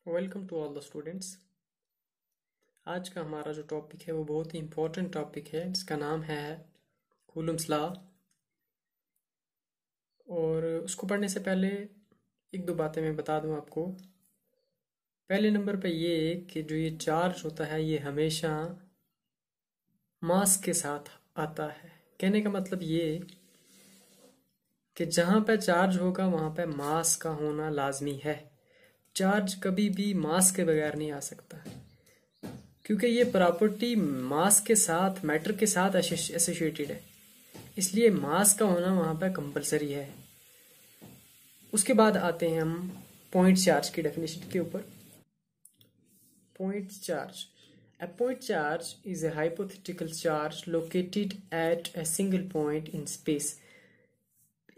Welcome to all the students. आज का हमारा जो टॉपिक है वो बहुत ही इम्पोर्टेंट टॉपिक है जिसका नाम है कूलम्स लॉ। और उसको पढ़ने से पहले एक दो बातें मैं बता दूं आपको। पहले नंबर पे ये कि जो ये चार्ज होता है ये हमेशा मास के साथ आता है। कहने का मतलब ये कि जहाँ पे चार्ज होगा वहाँ पे मास का होना लाजमी है। चार्ज कभी भी मास के बगैर नहीं आ सकता, क्योंकि ये प्रॉपर्टी मास के साथ, मैटर के साथ एसोसिएटेड है, इसलिए मास का होना वहां पर कंपलसरी है। उसके बाद आते हैं हम पॉइंट चार्ज की डेफिनेशन के ऊपर। Point charge, a point charge is a hypothetical charge located at a single point in space।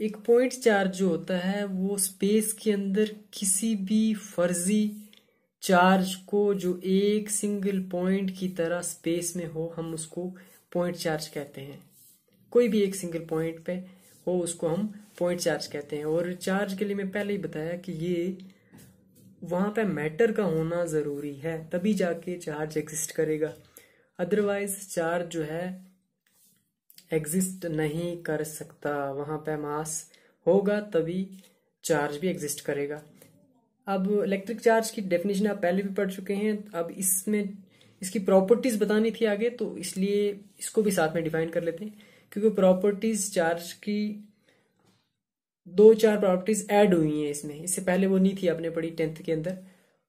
एक पॉइंट चार्ज जो होता है वो स्पेस के अंदर किसी भी फर्जी चार्ज को जो एक सिंगल पॉइंट की तरह स्पेस में हो, हम उसको पॉइंट चार्ज कहते हैं। कोई भी एक सिंगल पॉइंट पे हो उसको हम पॉइंट चार्ज कहते हैं। और चार्ज के लिए मैं पहले ही बताया कि ये वहां पे मैटर का होना जरूरी है, तभी जाके चार्ज एग्जिस्ट करेगा। अदरवाइज चार्ज जो है एग्जिस्ट नहीं कर सकता। वहां पे मास होगा तभी चार्ज भी एग्जिस्ट करेगा। अब इलेक्ट्रिक चार्ज की डेफिनेशन आप पहले भी पढ़ चुके हैं। अब इसमें इसकी प्रॉपर्टीज बतानी थी आगे, तो इसलिए इसको भी साथ में डिफाइन कर लेते हैं, क्योंकि प्रॉपर्टीज चार्ज की दो चार प्रॉपर्टीज ऐड हुई हैं इसमें। इससे पहले वो नहीं थी, आपने पढ़ी 10th के अंदर।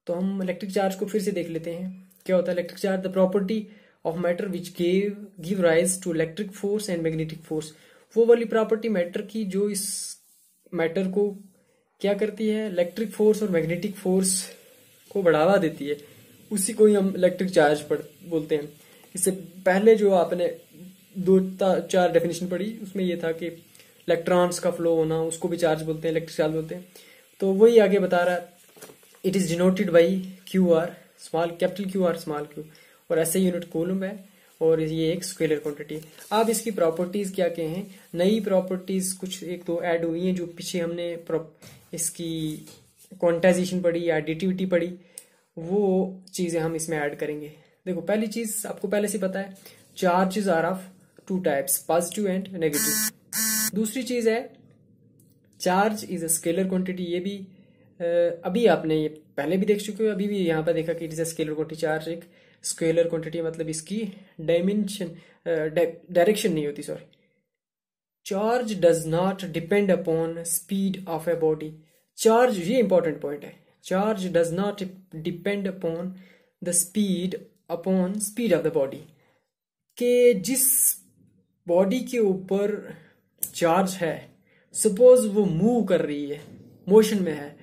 तो हम इलेक्ट्रिक चार्ज को फिर से देख लेते हैं। क्या होता है electric charge? The property of matter which give rise to electric force and magnetic force. वो वाली प्रॉपर्टी मैटर की जो इस मैटर को क्या करती है, इलेक्ट्रिक फोर्स और मैग्नेटिक फोर्स को बढ़ावा देती है, उसी को ही हम इलेक्ट्रिक चार्ज बोलते हैं। इससे पहले जो आपने दो चार डेफिनेशन पढ़ी उसमें ये था कि इलेक्ट्रॉन्स का फ्लो होना, उसको भी चार्ज बोलते हैं, इलेक्ट्रिक चार्ज बोलते हैं। तो वही आगे बता रहा है, it is denoted by Q R, small capital Q R small Q, और ऐसे यूनिट कूलम है, और ये एक स्केलर क्वांटिटी है। अब इसकी प्रॉपर्टीज क्या क्या हैं? नई प्रॉपर्टीज कुछ एक तो ऐड हुई हैं, जो पीछे हमने इसकी क्वांटाइजेशन पढ़ी या एडिटिविटी पढ़ी, वो चीजें हम इसमें ऐड करेंगे। देखो, पहली चीज आपको पहले से पता है, charges are of two types, positive and negative. दूसरी चीज है charge is a scalar quantity. ये भी अभी आपने ये पहले भी देख चुके हो, अभी भी यहाँ पर देखा कि it is a scalar quantity. Charge एक स्केलर क्वांटिटी, मतलब इसकी डायमेंशन डायरेक्शन नहीं होती, sorry. Charge does not depend upon speed of a body. Charge, ये इंपॉर्टेंट पॉइंट है, charge does not depend upon the speed of the body. के जिस body के ऊपर चार्ज है, सपोज वो मूव कर रही है, मोशन में है,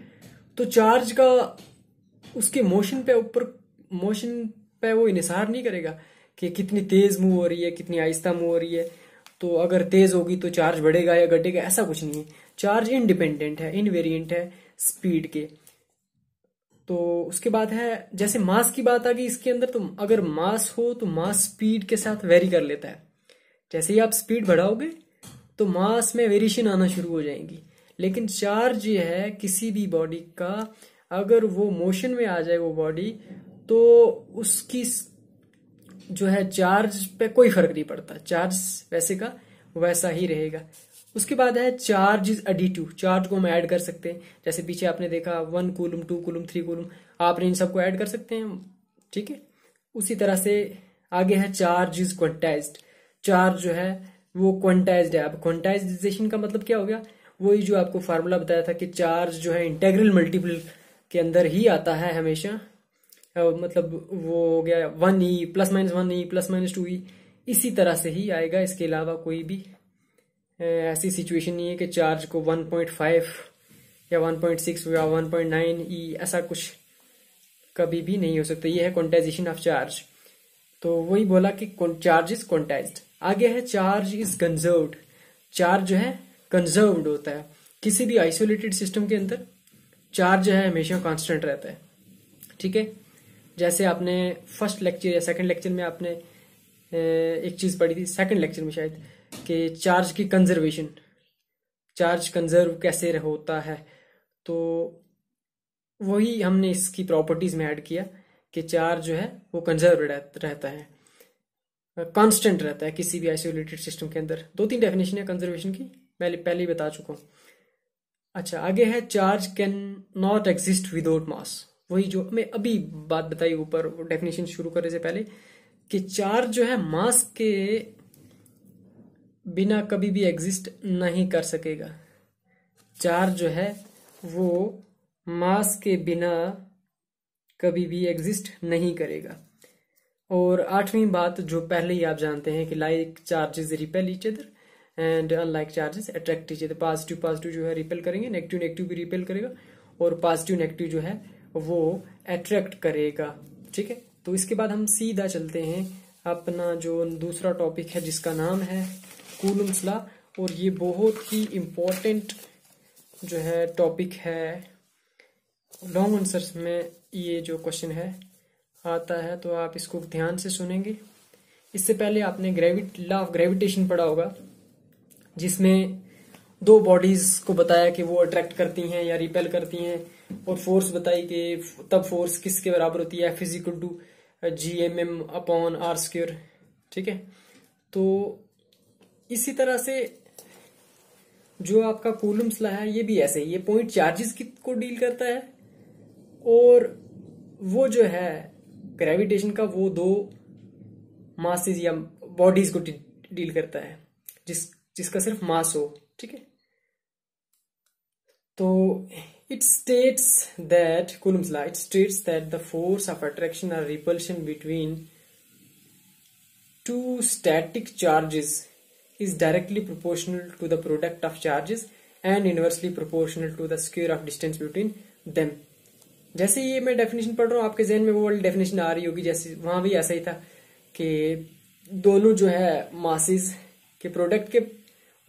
तो चार्ज का उसके मोशन पे वो इन्हिसार नहीं करेगा कि कितनी तेज मूव हो रही है, कितनी आहिस्ता मूव हो रही है। तो अगर तेज होगी तो चार्ज बढ़ेगा या घटेगा, ऐसा कुछ नहीं है। चार्ज इंडिपेंडेंट है, इनवेरिएंट है स्पीड के। तो उसके बाद है, जैसे मास की बात आ गई इसके अंदर, तो अगर मास हो तो मास स्पीड के साथ वेरी कर लेता है। जैसे ही आप स्पीड बढ़ाओगे तो मास में वेरिएशन आना शुरू हो जाएंगी। लेकिन चार्ज ये है किसी भी बॉडी का, अगर वो मोशन में आ जाए वो बॉडी, तो उसकी जो है चार्ज पे कोई फर्क नहीं पड़ता, चार्ज वैसे का वैसा ही रहेगा। उसके बाद है चार्ज इज एडिटिव। चार्ज को हम ऐड कर सकते हैं, जैसे पीछे आपने देखा 1 कूलम, 2 कूलम, 3 कूलम, आपने इन सबको ऐड कर सकते हैं, ठीक है। उसी तरह से आगे है चार्ज इज क्वांटाइज्ड। चार्ज जो है वो क्वांटाइज्ड है। अब क्वांटाइजेशन का मतलब क्या हो गया? वही जो आपको फार्मूला बताया था कि चार्ज जो है इंटेग्रल मल्टीपल के अंदर ही आता है हमेशा। मतलब वो हो गया 1e plus minus 1e plus minus 2e, इसी तरह से ही आएगा। इसके अलावा कोई भी ऐसी सिचुएशन नहीं है कि चार्ज को 1.5 या 1.6 या 1.9e ऐसा कुछ कभी भी नहीं हो सकता। ये है क्वांटाइजेशन ऑफ चार्ज। तो वही बोला कि चार्ज इज क्वांटाइज्ड। आगे है चार्ज इज कंजर्व्ड। चार्ज जो है कंजर्व्ड होता है। किसी भी आइसोलेटेड सिस्टम के अंदर चार्ज जो है हमेशा कांस्टेंट रहता है, ठीक है। जैसे आपने फर्स्ट लेक्चर या सेकंड लेक्चर में आपने एक चीज पढ़ी थी, सेकंड लेक्चर में शायद, कि चार्ज की कंजर्वेशन, चार्ज कंजर्व कैसे होता है। तो वही हमने इसकी प्रॉपर्टीज में ऐड किया कि चार्ज जो है वो कंजर्व रहता है, कांस्टेंट रहता है किसी भी आइसोलेटेड सिस्टम के अंदर। 2-3 डेफिनेशन है कंजर्वेशन की, पहले ही बता चुका हूँ। अच्छा, आगे है charge can not exist without mass. वही जो मैं अभी बात बताई ऊपर डेफिनेशन शुरू करने से पहले, कि चार्ज जो है मास के बिना कभी भी एग्जिस्ट नहीं कर सकेगा। चार्ज जो है वो मास के बिना कभी भी एग्जिस्ट नहीं करेगा। और 8वीं बात जो पहले ही आप जानते हैं कि like charges repel each other and unlike charges attract each other. Positive positive जो है रिपेल करेंगे, नेगेटिव नेगेटिव भी रिपेल करेगा, और पॉजिटिव नेगेटिव जो है वो अट्रैक्ट करेगा। ठीक है, तो इसके बाद हम सीधा चलते हैं अपना जो दूसरा टॉपिक है जिसका नाम है कूलम्स लॉ। और ये बहुत ही इम्पोर्टेंट जो है टॉपिक है, लॉन्ग आंसर्स में ये जो क्वेश्चन है आता है, तो आप इसको ध्यान से सुनेंगे। इससे पहले आपने लॉ ऑफ ग्रेविटेशन पढ़ा होगा, जिसमें 2 बॉडीज को बताया कि वो अट्रैक्ट करती हैं या रिपेल करती हैं, और फोर्स बताई कि तब फोर्स किसके बराबर होती है, F = G/m/r²। ठीक है, तो इसी तरह से जो आपका कूलम्स लॉ है ये भी ऐसे ही, ये पॉइंट चार्जेस को डील करता है, और वो जो है ग्रेविटेशन का वो 2 मासेस या बॉडीज को डील करता है जिसका सिर्फ मास हो। ठीक है, तो it states that Coulomb's law, it states that the force of attraction or repulsion between 2 static charges is directly proportional to the product of charges and inversely proportional to the square of distance between them। जैसे ये मैं definition पढ़ रहा हूँ, आपके जहन में वो वाली डेफिनेशन आ रही होगी, जैसे वहां भी ऐसा ही था कि दोनों जो है मासेस के प्रोडक्ट के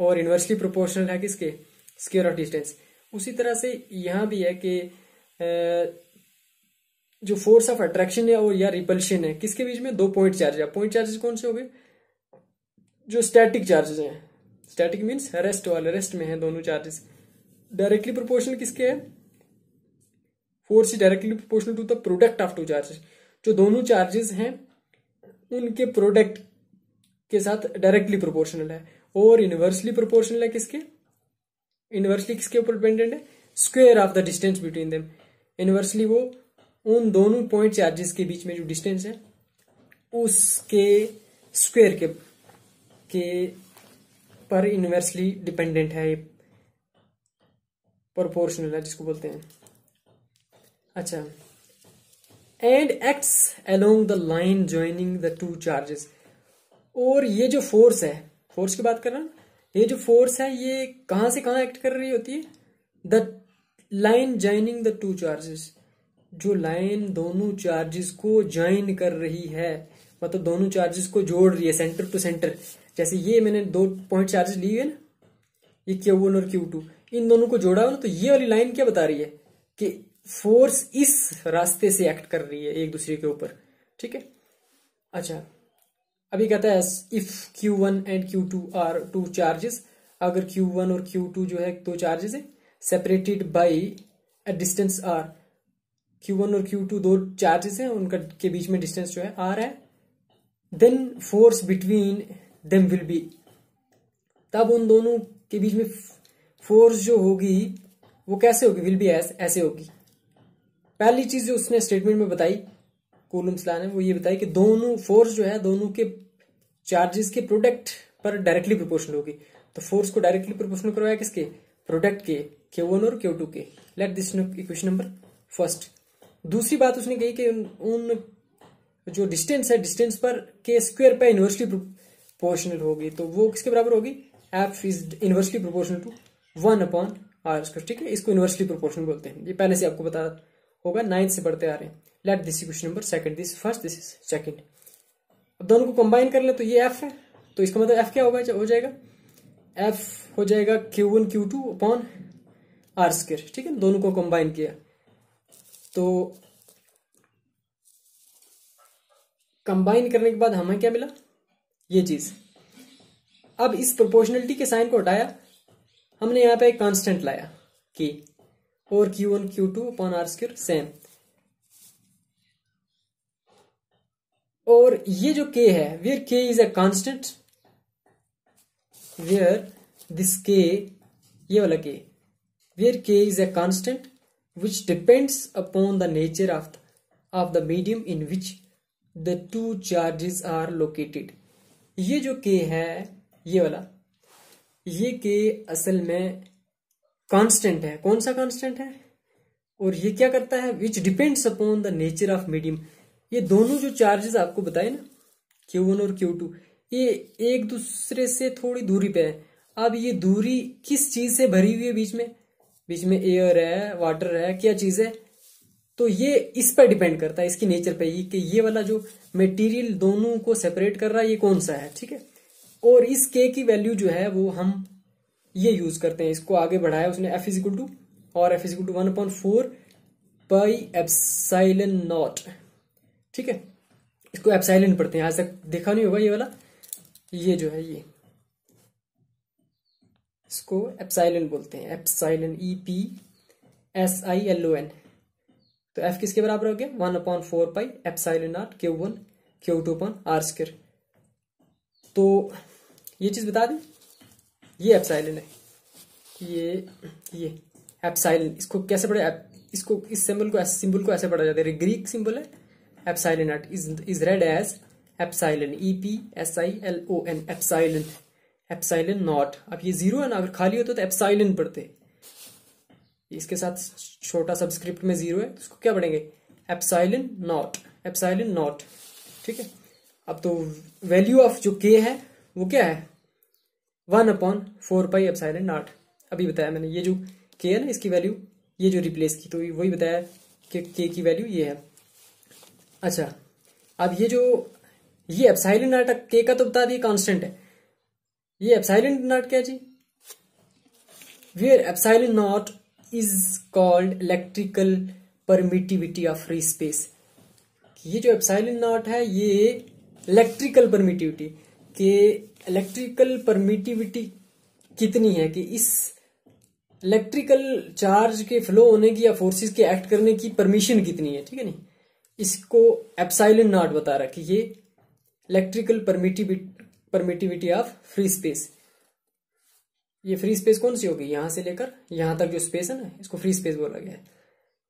और इनवर्सली प्रोपोर्शनल है किसके, स्क्वायर ऑफ डिस्टेंस। उसी तरह से यहाँ भी है कि जो फोर्स ऑफ अट्रैक्शन है और या रिपल्शन है किसके बीच में, 2 पॉइंट चार्ज है। पॉइंट चार्जेस कौन से हो गए, जो स्टैटिक चार्जेस हैं। स्टैटिक मीन्स रेस्ट वाले, रेस्ट में है दोनों चार्जेस। डायरेक्टली प्रोपोर्शनल किसके है, force is directly proportional to the product of 2 charges. जो दोनों चार्जेस हैं उनके प्रोडक्ट के साथ डायरेक्टली प्रोपोर्शनल है। और इनवर्सली प्रोपोर्शनल है किसके, इनवर्सली किसके ऊपर डिपेंडेंट है, square of the distance between them. Inversely वो उन दोनों पॉइंट चार्जेस के बीच में जो डिस्टेंस है उसके स्क्वायर के पर इनवर्सली डिपेंडेंट है, प्रोपोर्शनल है जिसको बोलते हैं। अच्छा, and acts along the line joining the 2 charges. और ये जो फोर्स है, फोर्स की बात कर रहा हूं, ये जो फोर्स है ये कहां से कहां एक्ट कर रही होती है, the line joining the 2 charges. जो लाइन दोनों चार्जेस को ज्वाइन कर रही है, मतलब दोनों चार्जेस को जोड़ रही है सेंटर टू सेंटर। जैसे ये मैंने 2 पॉइंट चार्जेस लिए है ना, ये Q1 और Q2, इन दोनों को जोड़ा हो ना, तो ये वाली लाइन क्या बता रही है कि फोर्स इस रास्ते से एक्ट कर रही है एक दूसरे के ऊपर। ठीक है, अच्छा अभी कहता है if Q1 and Q2 are 2 charges, अगर Q1 और Q2 जो है 2 चार्जेस है separated by a distance r। Q1 और Q2 2 चार्जेस हैं, उनका के बीच में डिस्टेंस जो है r है, then force between them will be, तब उन दोनों के बीच में फोर्स जो होगी वो कैसे होगी, विल बी ऐसे होगी। पहली चीज जो उसने स्टेटमेंट में बताई कूलम्स लॉ ने, वो ये बताई कि दोनों फोर्स जो है दोनों के चार्जेस के प्रोडक्ट पर डायरेक्टली प्रोपोर्शनल होगी। तो फोर्स को डायरेक्टली प्रोपोर्शनल करवाया किसके, प्रोडक्ट के, Q1 और Q2 के। Let this equation number first. दूसरी बात उसने कही कि उन जो डिस्टेंस है, डिस्टेंस पर के स्क्वायर पे इनवर्सली प्रोपोर्शनल होगी, तो वो किसके बराबर होगी, F is inversely proportional to 1/r²। ठीक है, इसको इनवर्सली प्रोपोर्शनल बोलते हैं, ये पहले से आपको पता होगा, 9th से पढ़ते आ रहे हैं। Let this equation number second, this first, this is second. अब दोनों को कंबाइन कर ले तो ये F है, तो इसका मतलब F क्या होगा, हो जाएगा F हो जाएगा Q1 Q2/r²। ठीक है, दोनों को कंबाइन किया तो कंबाइन करने के बाद हमें क्या मिला, ये चीज। अब इस प्रोपोर्शनलिटी के साइन को हटाया, हमने यहां पे एक कांस्टेंट लाया कि और Q1 Q2 upon R square same. और ये जो K है, where K is a constant, where this K, ये वाला K, where K is a constant which depends upon the nature of the medium in which the two charges are located। ये जो K है, ये वाला, ये K असल में कांस्टेंट है। कौन सा कांस्टेंट है? और ये क्या करता है? Which depends upon the nature of medium. ये दोनों जो चार्जेस आपको बताए ना, Q1 और Q2, ये एक दूसरे से थोड़ी दूरी पे है। अब ये दूरी किस चीज से भरी हुई है? बीच में एयर है, वाटर है, क्या चीज है? तो ये इस पर डिपेंड करता है, इसकी नेचर पे, कि ये वाला जो मटेरियल दोनों को सेपरेट कर रहा है, ये कौन सा है। ठीक है। और इस K की वैल्यू जो है वो हम ये यूज करते हैं, इसको आगे बढ़ाया उसने, F इज इक्वल टू, और F is equal to 1/4 pi epsilon naught. ठीक है, इसको एप्सिलॉन पढ़ते हैं, आज तक देखा नहीं होगा ये वाला, ये जो है ये, इसको एप्सिलॉन बोलते हैं, एप्सिलॉन, EPSILON। तो F किसके बराबर हो गया? 1/4 pi epsilon naught Q1 Q2 upon R square. तो ये चीज बता दें, ये एप्सिलॉन है, ये एप्सिलॉन, इसको कैसे पढ़े? इसको, इस सिंबल को ऐसे पढ़ा जाता है, ग्रीक सिंबल है epsilon naught, is read as epsilon, EPSILON, epsilon, epsilon naught. अब ये जीरो है ना, अगर खाली होता तो एप्सिलॉन पढ़ते, इसके साथ छोटा सबस्क्रिप्ट में जीरो है, इसको क्या पढ़ेंगे? Epsilon not, epsilon naught. ठीक है। अब तो वैल्यू ऑफ जो K है वो क्या है? 1/4 पाई एप्सिलॉन नॉट। अभी बताया मैंने, ये जो K है ना, इसकी वैल्यू ये जो रिप्लेस की, तो वही बताया कि K की वैल्यू ये है। अच्छा, अब ये जो ये एप्सिलॉन नॉट K का तो बता दिए कांस्टेंट है, ये एप्सिलॉन नॉट क्या जी? Where epsilon naught is called electrical permittivity of free space. ये जो एप्सिलॉन नॉट है, ये इलेक्ट्रिकल परमिटिविटी, के इलेक्ट्रिकल परमिटिविटी कितनी है, कि इस इलेक्ट्रिकल चार्ज के फ्लो होने की या फोर्सेस के एक्ट करने की परमिशन कितनी है। ठीक है, नहीं, इसको एप्सिलॉन नॉट बता रहा कि ये electrical permittivity of free space. ये फ्री स्पेस कौन सी होगी? यहां से लेकर यहां तक जो स्पेस है ना, इसको फ्री स्पेस बोला गया है।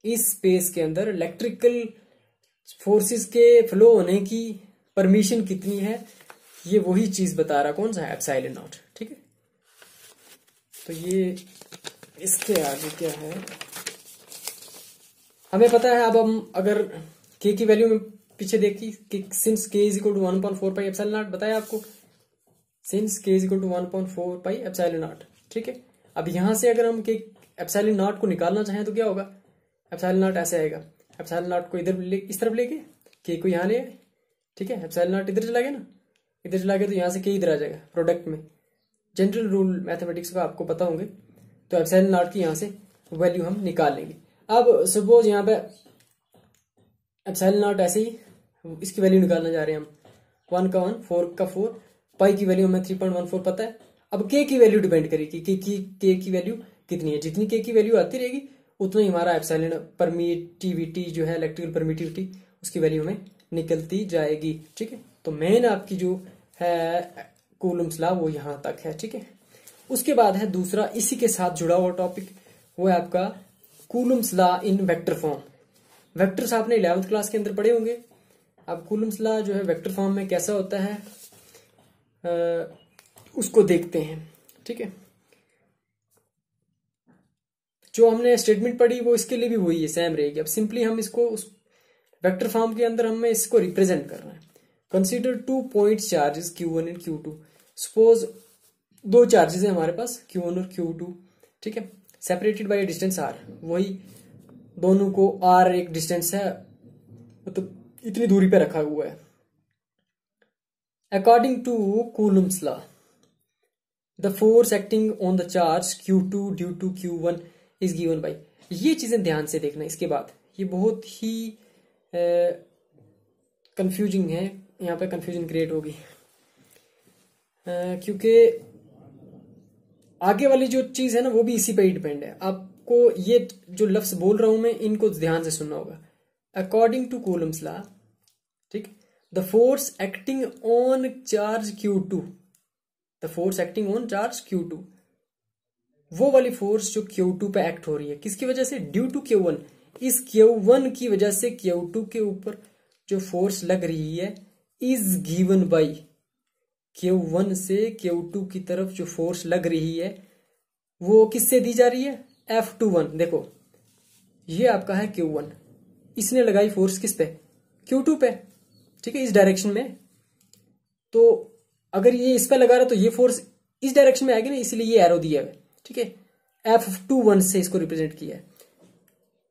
इस स्पेस के अंदर इलेक्ट्रिकल फोर्सेस के फ्लो होने की परमिशन कितनी है, ये वही चीज बता रहा, कौन सा है? Epsilon naught. ठीक है, तो ये इसके आगे क्या है हमें पता है। अब हम अगर K की वैल्यू में पीछे देखी कि since K is equal to 1/4 pi epsilon naught, बताया आपको, since K is equal to 1/4 pi epsilon naught. ठीक है, अब यहां से अगर हम K एप्सिलॉन नॉट को निकालना चाहें तो क्या होगा? एप्सिलॉन नॉट ऐसे आएगा, एप्सिलॉन नॉट को इधर इस तरफ लेके K को यहां ले आए। ठीक है, एप्सिलॉन नॉट इधर चला गया ना, इधर चला गया तो यहां से K इधर आ जाएगा प्रोडक्ट में। जनरल रूल मैथमेटिक्स का आपको पता होंगे, तो एप्सिलॉन नॉट की यहां से वैल्यू हम निकाल लेंगे। अब सपोज यहाँ पे एप्सिलॉन नॉट ऐसे ही, इसकी वैल्यू निकालना जा रहे हैं हम, 1 का 1, 4 का 4, पाई की वैल्यू हमें 3.14 पता है। अब K की वैल्यू डिपेंड करेगी कि K की वैल्यू कितनी है। जितनी K की वैल्यू आती रहेगी उतना ही हमारा एप्सिलॉन परमिटिविटी जो है, इलेक्ट्रिकल परमिटिविटी, उसकी वैल्यू हमें निकलती जाएगी। ठीक है, तो मेन आपकी जो है कूलम्स लॉ वो यहां तक है। ठीक है, उसके बाद है दूसरा इसी के साथ जुड़ा हुआ टॉपिक, वो है आपका Coulomb's law in vector form. Vectors आपने 11th क्लास के अंदर पढ़े होंगे। अब कूलम्स लॉ जो है वेक्टर फॉर्म में कैसा होता है उसको देखते हैं। ठीक है, जो हमने स्टेटमेंट पढ़ी वो इसके लिए भी वही है, सेम रहेगी। अब सिंपली हम इसको उस वेक्टर फॉर्म के अंदर हमें इसको रिप्रेजेंट करना है। Consider 2 point charges Q1 and Q2। Suppose दो चार्जेस है हमारे पास, Q1 और Q2। ठीक है, सेपरेटेड बाय डिस्टेंस R, वही दोनों को R एक डिस्टेंस है, मतलब इतनी दूरी पे रखा हुआ है। According to Coulomb's law, the force acting on the charge Q2 due to Q1 is given by. ये चीजें ध्यान से देखना। इसके बाद ये बहुत ही कंफ्यूजिंग है, यहाँ पे कंफ्यूजन क्रिएट होगी क्योंकि आगे वाली जो चीज है ना वो भी इसी पे ही डिपेंड है। अब आपको ये जो लफ्ज बोल रहा हूं मैं इनको ध्यान से सुनना होगा। अकॉर्डिंग टू कूलम्स लॉ, ठीक, the force acting on charge Q2, the force acting on charge Q2, वो वाली फोर्स जो Q2 पे एक्ट हो रही है, किसकी वजह से? Due to Q1। इस Q1 की वजह से Q2 के ऊपर जो फोर्स लग रही है इज गिवन बाई, Q1 से Q2 की तरफ जो फोर्स लग रही है वो किससे दी जा रही है? F21। देखो ये आपका है Q1, इसने लगाई फोर्स किस पे? Q2 पे, ठीक है, इस डायरेक्शन में। तो अगर ये इस पे लगा रहा तो ये फोर्स इस डायरेक्शन में आएगी ना, इसलिए ये एरो दिया है, ठीक है। F21 से इसको रिप्रेजेंट किया है।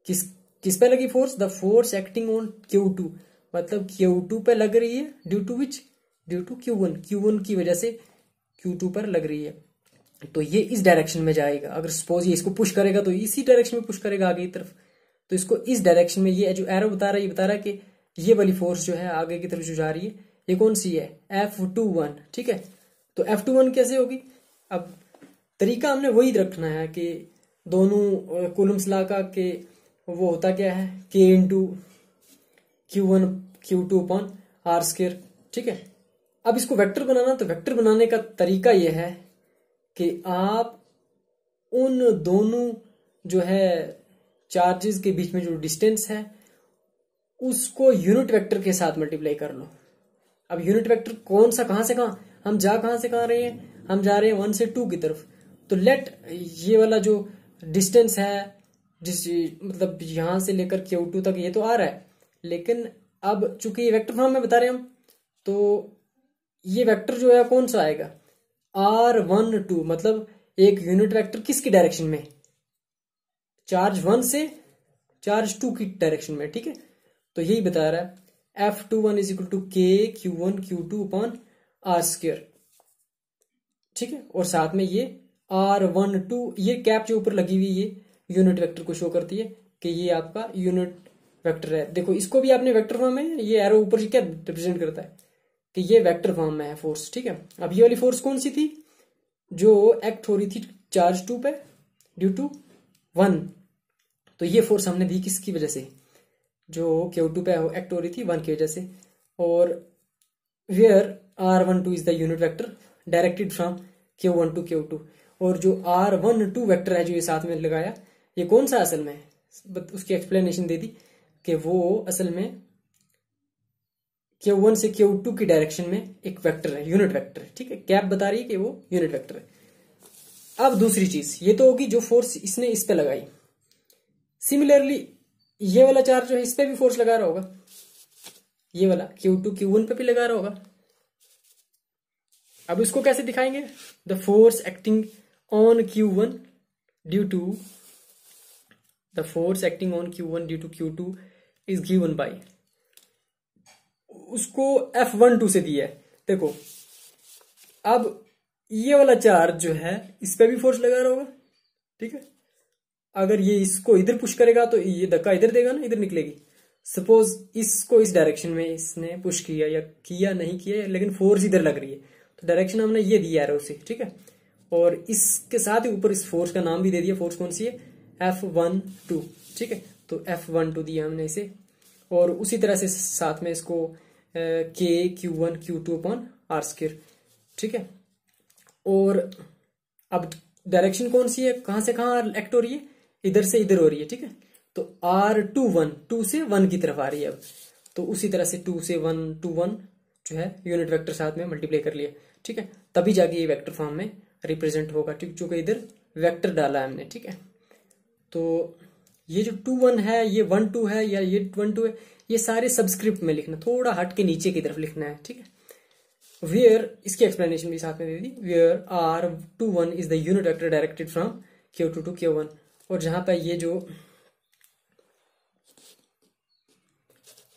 किस किस पे लगी force? The force acting on Q2, मतलब Q2 पे लग रही है due to which? Due to Q1, Q1 की वजह से Q2 पर लग रही है। तो ये इस डायरेक्शन में जाएगा। अगर सपोज ये इसको पुश करेगा तो इसी डायरेक्शन में पुश करेगा आगे की तरफ, तो इसको इस डायरेक्शन में, ये जो एरो बता रहा है ये बता रहा है कि ये वाली फोर्स जो है आगे की तरफ जो जा रही है ये कौन सी है? F21, ठीक है। तो F21 कैसे होगी? अब तरीका हमने वही रखना है कि दोनों कूलम्स लॉ का के वो होता क्या है, K into Q1 Q2 upon R square, ठीक है। अब इसको वेक्टर बनाना, तो वेक्टर बनाने का तरीका यह है कि आप उन दोनों जो है चार्जेस के बीच में जो डिस्टेंस है उसको यूनिट वेक्टर के साथ मल्टीप्लाई कर लो। अब यूनिट वेक्टर कौन सा, कहां से कहां, हम जा कहां से कहां रहे हैं? हम जा रहे हैं 1 से 2 की तरफ। तो लेट ये वाला जो डिस्टेंस है, जिस मतलब यहां से लेकर Q2 तक ये तो आ रहा है, लेकिन अब चूंकि ये वेक्टर फॉर्म में बता रहे हैं हम, तो ये वेक्टर जो है कौन सा आएगा? R12, मतलब एक यूनिट वेक्टर किसकी डायरेक्शन में? चार्ज 1 से चार्ज 2 की डायरेक्शन में, ठीक है। तो यही बता रहा है F21 is equal to K Q1 Q2 upon R square, ठीक है। और साथ में ये R12, ये कैप जो ऊपर लगी हुई ये यूनिट वेक्टर को शो करती है कि ये आपका यूनिट वेक्टर है। देखो इसको भी आपने वेक्टर फॉर्म में, ये एरो ऊपर क्या रिप्रेजेंट करता है कि ये वेक्टर फॉर्म में है फोर्स, ठीक है। अब ये वाली फोर्स कौन सी थी? जो एक्ट हो रही थी चार्ज 2 पे ड्यू टू 1। तो ये फोर्स हमने दी किसकी वजह से? जो Q2 पे एक्ट हो रही थी 1 की वजह से। और where R12 is the unit vector directed from Q1 to Q2। और जो R12 वेक्टर है जो ये साथ में लगाया, ये कौन सा असल में? उसकी एक्सप्लेनेशन दे दी कि वो असल में Q1 से Q2 की डायरेक्शन में एक वेक्टर है, यूनिट वेक्टर है, ठीक है। कैप बता रही है कि वो यूनिट वेक्टर है। अब दूसरी चीज ये तो होगी जो फोर्स इसने इस पे लगाई। सिमिलरली ये वाला चार्ज जो है इस पे भी फोर्स लगा रहा होगा, ये वाला Q2 Q1 पे भी लगा रहा होगा। अब इसको कैसे दिखाएंगे? The force acting on Q1 due to, the force acting on Q1 due to Q2 is given by, उसको F12 से दिया है। देखो अब ये वाला चार्ज जो है इस पे भी फोर्स लगा रहा होगा, ठीक है। अगर ये इसको इधर पुश करेगा तो ये धक्का इधर देगा ना, इधर निकलेगी। सपोज इसको इस डायरेक्शन में इसने पुश किया या किया नहीं किया, लेकिन फोर्स इधर लग रही है, तो डायरेक्शन हमने ये दिया एरो से, ठीक है। और इसके साथ ही ऊपर इस फोर्स का नाम भी दे दिया, फोर्स कौन सी है? F12, ठीक है। तो F12 दिया हमने इसे, और उसी तरह से साथ में इसको K Q1 Q2 upon R square, ठीक है। और अब डायरेक्शन कौन सी है, कहां से कहां एक्ट हो रही है? इधर से इधर हो रही है, ठीक है। तो R21 2 से 1 की तरफ आ रही है अब, तो उसी तरह से 2 से 1 to 1 जो है यूनिट वेक्टर साथ में मल्टीप्लाई कर लिया, ठीक है। तभी जाके ये वेक्टर फॉर्म में रिप्रेजेंट होगा, ठीक, चूंकि इधर वेक्टर डाला है हमने, ठीक है। तो ये जो 2 1 है, ये 1 2 है, या ये 1 2 है, ये सारे सबस्क्रिप्ट में लिखना, थोड़ा हट के नीचे की तरफ लिखना है, ठीक है। वेयर, इसकी एक्सप्लेनेशन भी साथ में दे दी, where R21 is the unit vector directed from Q2 to Q1। और जहां पर ये जो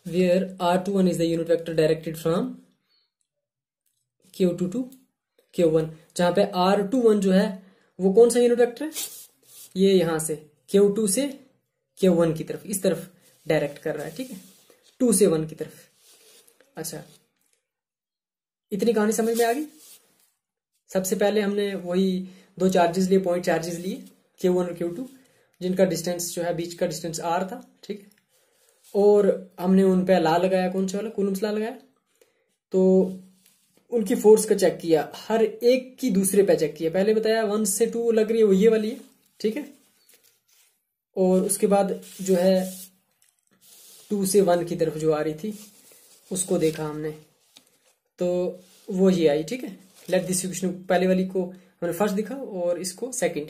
where R21 is the unit vector directed from Q2 to Q1, जहां पे R21 जो है वो कौन सा यूनिट वेक्टर है? ये यहां से Q2 से Q1 की तरफ, इस तरफ डायरेक्ट कर रहा है, ठीक है, 2 से 1 की तरफ। अच्छा, इतनी कहानी समझ में आ गई। सबसे पहले हमने वही दो चार्जेस लिए, पॉइंट चार्जेस लिए Q1 और Q2। जिनका डिस्टेंस जो है बीच का डिस्टेंस r था, ठीक है, और हमने उन पे ला लगाया, कौन सा वाला, कूलम्स ला लगाया, तो उनकी फोर्स का चेक किया, हर एक की दूसरे पे चेक किया। पहले बताया 1 से 2 लग रही है, वो ये वाली है, ठीक है, और उसके बाद जो है 2 से 1 की तरफ जो आ रही थी उसको देखा हमने, तो वो ये आई, ठीक है। लेट दिस इक्वेशन, पहले वाली को हमने फर्स्ट दिखा और इसको सेकंड।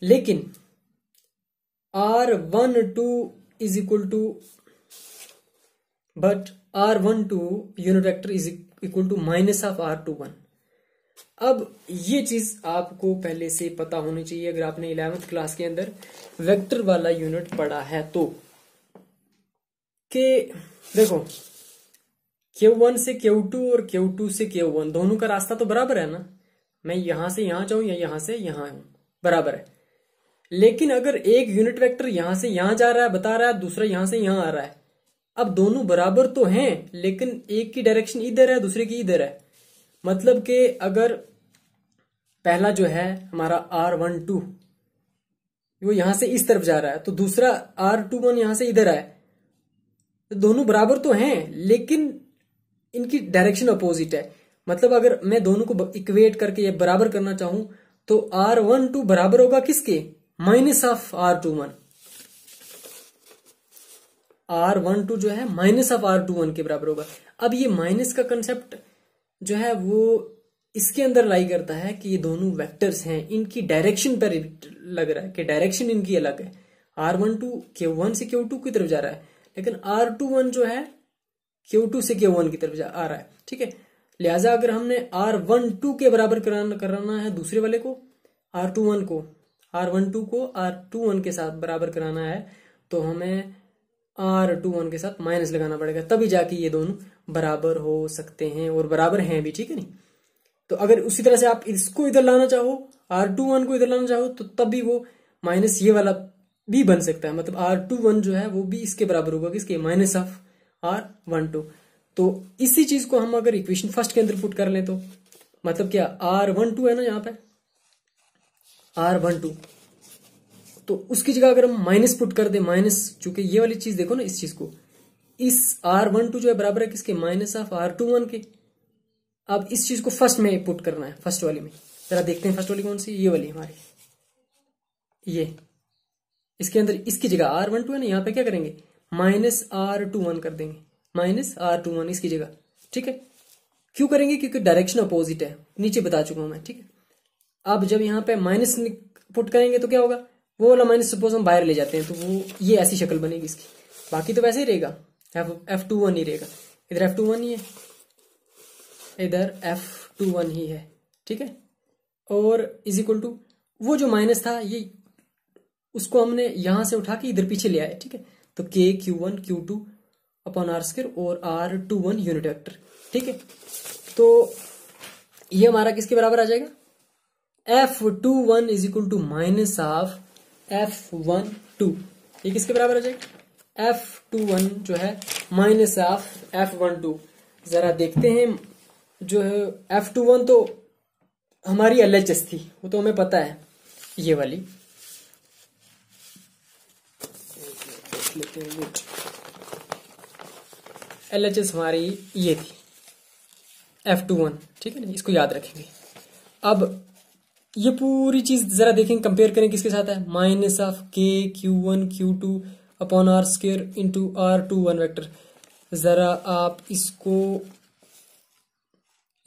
लेकिन R12 is equal to, but R12 unit vector is equal to minus of R21। अब ये चीज आपको पहले से पता होनी चाहिए अगर आपने 11th क्लास के अंदर वेक्टर वाला यूनिट पढ़ा है तो, कि देखो Q1 से Q2 और Q2 से Q1 दोनों का रास्ता तो बराबर है ना, मैं यहां से यहां जाऊं या यहां से यहां हूं, बराबर है। लेकिन अगर एक यूनिट वेक्टर यहां से यहां जा रहा है बता रहा है, दूसरा यहां से यहां आ रहा है, अब दोनों बराबर तो हैं लेकिन एक की डायरेक्शन इधर है दूसरे की इधर है। मतलब कि अगर पहला जो है हमारा R12 वो यहां से इस तरफ जा रहा है तो दूसरा R21 यहां से इधर है, तो दोनों बराबर तो हैं लेकिन इनकी डायरेक्शन अपोजिट है। मतलब अगर मैं दोनों को इक्वेट करके या बराबर करना चाहूं तो R12 बराबर होगा किसके, माइनस ऑफ R21। R12 जो है माइनस ऑफ R21 के बराबर होगा। अब ये माइनस का कंसेप्ट जो है वो इसके अंदर लाई करता है कि ये दोनों वेक्टर्स हैं, इनकी डायरेक्शन पर लग रहा है कि डायरेक्शन इनकी अलग है। R12 Q1 से Q2 की तरफ जा रहा है, लेकिन R21 जो है Q2 से Q1 की तरफ आ रहा है, ठीक है। लिहाजा अगर हमने R12 के बराबर कराना है दूसरे वाले को, R12 को R21 के साथ बराबर कराना है तो हमें R21 के साथ माइनस लगाना पड़ेगा, तभी जाके ये दोनों बराबर हो सकते हैं और बराबर हैं भी, ठीक है नहीं। तो अगर उसी तरह से आप इसको इधर लाना चाहो, R21 को इधर लाना चाहो, तो तब भी वो माइनस ये वाला भी बन सकता है। मतलब R21 जो है वो भी इसके बराबर होगा किसके, माइनस ऑफ R12। तो इसी चीज को हम अगर इक्वेशन फर्स्ट के अंदर पुट कर लें तो मतलब क्या, R12 है ना यहाँ पे R12, तो उसकी जगह अगर हम माइनस पुट कर दे, माइनस, चूंकि ये वाली चीज देखो ना इस चीज को, इस R12 जो है बराबर है किसके, माइनस ऑफ R21 के। अब इस चीज को फर्स्ट में पुट करना है, फर्स्ट वाली में। जरा देखते हैं फर्स्ट वाली कौन सी, ये वाली हमारी, ये इसके अंदर इसकी जगह R12 है ना, यहाँ पे क्या करेंगे, माइनस R21 कर देंगे, माइनस R21 इसकी जगह, ठीक है। क्यों करेंगे, क्योंकि डायरेक्शन अपोजिट है, नीचे बता चुका हूं मैं, ठीक है। अब जब यहाँ पे माइनस पुट करेंगे तो क्या होगा, वो वाला माइनस सपोज हम बाहर ले जाते हैं तो वो ये ऐसी शक्ल बनेगी इसकी, बाकी तो वैसे ही रहेगा, F21 ही रहेगा। इधर F21 ही है, इधर F21 ही है, ठीक है। और इज इक्वल टू वो जो माइनस था ये, उसको हमने यहां से उठा के इधर पीछे ले आए, ठीक है। तो K Q1 Q2 upon R square और R21 यूनिट वेक्टर, ठीक है। तो ये हमारा किसके बराबर आ जाएगा, F21 is equal to minus of F12। ये किसके बराबर आ जाएगा, F21 जो है माइनस ऑफ F12। जरा देखते हैं, जो है F21 तो हमारी LHS थी, वो तो हमें पता है, ये वाली लेते हैं, LHS हमारी ये थी F21, ठीक है ना, इसको याद रखेंगे। अब ये पूरी चीज जरा देखेंगे, कंपेयर करें किसके साथ है, minus of K Q1 Q2 upon R square into R21 vector. जरा आप इसको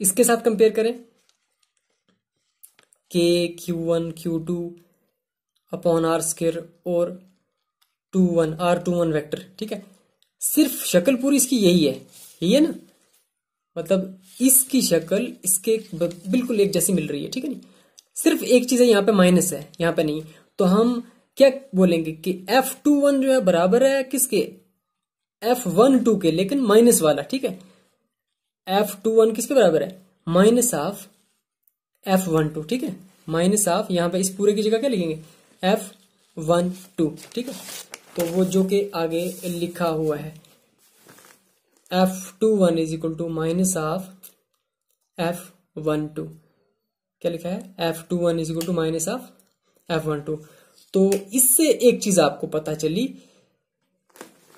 इसके साथ कंपेयर करें, K Q1 Q2 upon R square और R21 वेक्टर, ठीक है। सिर्फ शक्ल पूरी इसकी यही है ना, मतलब इसकी शक्ल इसके बिल्कुल एक जैसी मिल रही है, ठीक है नहीं। सिर्फ एक चीज है, यहाँ पे माइनस है, यहाँ पे नहीं। तो हम क्या बोलेंगे कि F21 जो है बराबर है किसके, F12 के, लेकिन माइनस वाला, ठीक है। F21 किसके बराबर है, माइनस ऑफ F12, ठीक है। माइनस ऑफ, यहाँ पे इस पूरे की जगह क्या लिखेंगे, F12, ठीक है। तो वो जो कि आगे लिखा हुआ है, F21 is equal to minus of F12, क्या लिखा है, F21 is equal to minus of F12। तो इससे एक चीज आपको पता चली,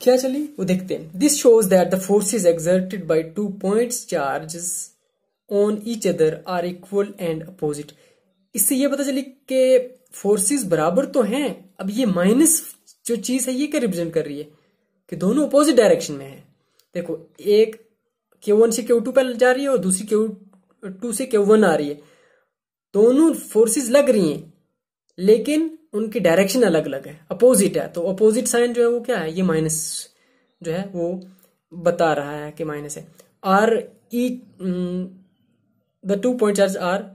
क्या चली वो देखते हैं। This shows that the forces exerted by 2 points charges on each other are equal and opposite. इससे ये पता चली कि फोर्सेस बराबर तो हैं। अब ये माइनस जो चीज है ये क्या रिप्रेजेंट कर रही है कि दोनों अपोजिट डायरेक्शन में है। देखो, एक Q1 से Q2 पे जा रही है और दूसरी Q2 से Q1 आ रही है। दोनों फोर्सेस लग रही हैं लेकिन उनकी डायरेक्शन अलग अलग है, अपोजिट है। तो अपोजिट साइन जो है वो क्या है, ये माइनस जो है वो बता रहा है कि माइनस है। Are E the 2 point charge are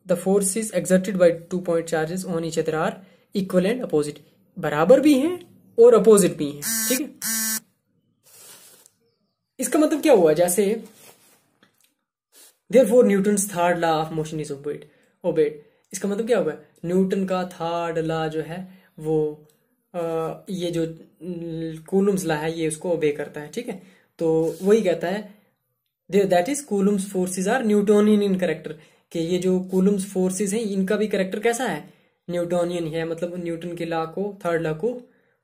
the forces exerted by 2 point charges on each other are equal and opposite, बराबर भी हैं और अपोजिट भी हैं। ठीक है, इसका मतलब क्या हुआ, जैसे therefore Newton's third law of motion is obeyed. इसका मतलब क्या होगा, न्यूटन का थर्ड लॉ जो है वो ये जो कूलम्स लॉ है ये उसको ओबे करता है। ठीक है, तो वही कहता है that is Coulomb's forces are Newtonian in character, कि ये जो कूलम्स फोर्सेस हैं इनका भी कैरेक्टर कैसा है, न्यूटोनियन है, मतलब न्यूटन के लॉ को, थर्ड लॉ को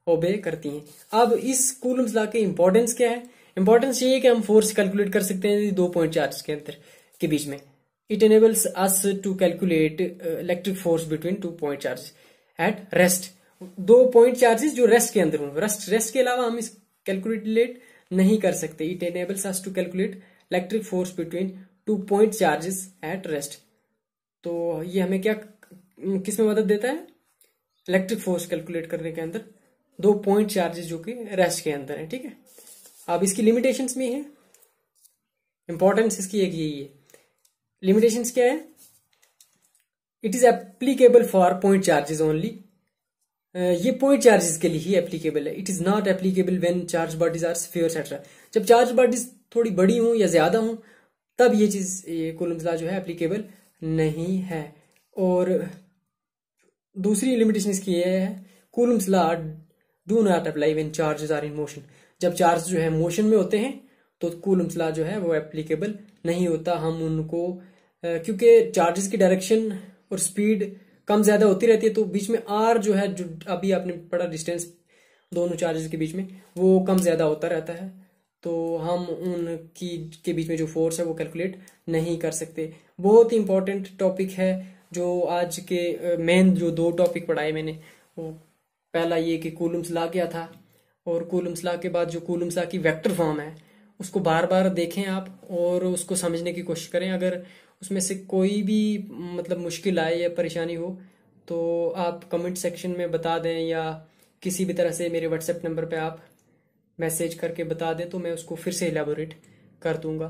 ओबे करती हैं। अब इस कूलम्स लॉ के इंपॉर्टेंस क्या है, इंपॉर्टेंस ये है कि हम फोर्स कैलकुलेट कर सकते हैं 2 पॉइंट चार्ज के अंदर के बीच में। It enables us to calculate electric force between 2 point charges at rest। 2 point charges जो रेस्ट के अंदर हों, रेस्ट के अलावा हम इस कैलकुलेट नहीं कर सकते। It enables us to calculate electric force between 2 point charges at rest। तो ये हमें क्या, किस में मदद देता है, इलेक्ट्रिक फोर्स कैलकुलेट करने के अंदर 2 पॉइंट चार्जेस जो कि रेस्ट के अंदर है। ठीक है, अब इसकी लिमिटेशंस भी है, इंपॉर्टेंस इसकी एक यही है। लिमिटेशंस क्या है, it is applicable for point charges only. ये पॉइंट चार्जेस के लिए ही एप्लीकेबल है। It is not applicable when charge bodies are sphere etcetera. जब चार्ज बॉडीज थोड़ी बड़ी हों या ज्यादा हों तब ये चीज, ये कूलम्स लॉ जो है एप्लीकेबल नहीं है। और दूसरी लिमिटेशन इसकी ये है, Coulomb's law do not apply when charges are in motion. जब चार्ज जो है मोशन में होते हैं तो कूलम्स लॉ जो है वो एप्लीकेबल नहीं होता। हम उनको क्योंकि चार्जेस की डायरेक्शन और स्पीड कम ज्यादा होती रहती है तो बीच में आर जो है, जो अभी आपने पढ़ा डिस्टेंस दोनों चार्जेस के बीच में, वो कम ज्यादा होता रहता है। तो हम उनकी के बीच में जो फोर्स है वो कैलकुलेट नहीं कर सकते। बहुत ही इंपॉर्टेंट टॉपिक है जो आज के मेन जो 2 टॉपिक पढ़ाए मैंने, वो पहला ये कि कूलम्स लॉ क्या था, और कूलम्स लॉ के बाद जो कूलम्स लॉ की वेक्टर फॉर्म है उसको बार बार देखें आप और उसको समझने की कोशिश करें। अगर उसमें से कोई भी मतलब मुश्किल आए या परेशानी हो तो आप कमेंट सेक्शन में बता दें या किसी भी तरह से मेरे व्हाट्सएप नंबर पे आप मैसेज करके बता दें तो मैं उसको फिर से इलेबोरेट कर दूंगा।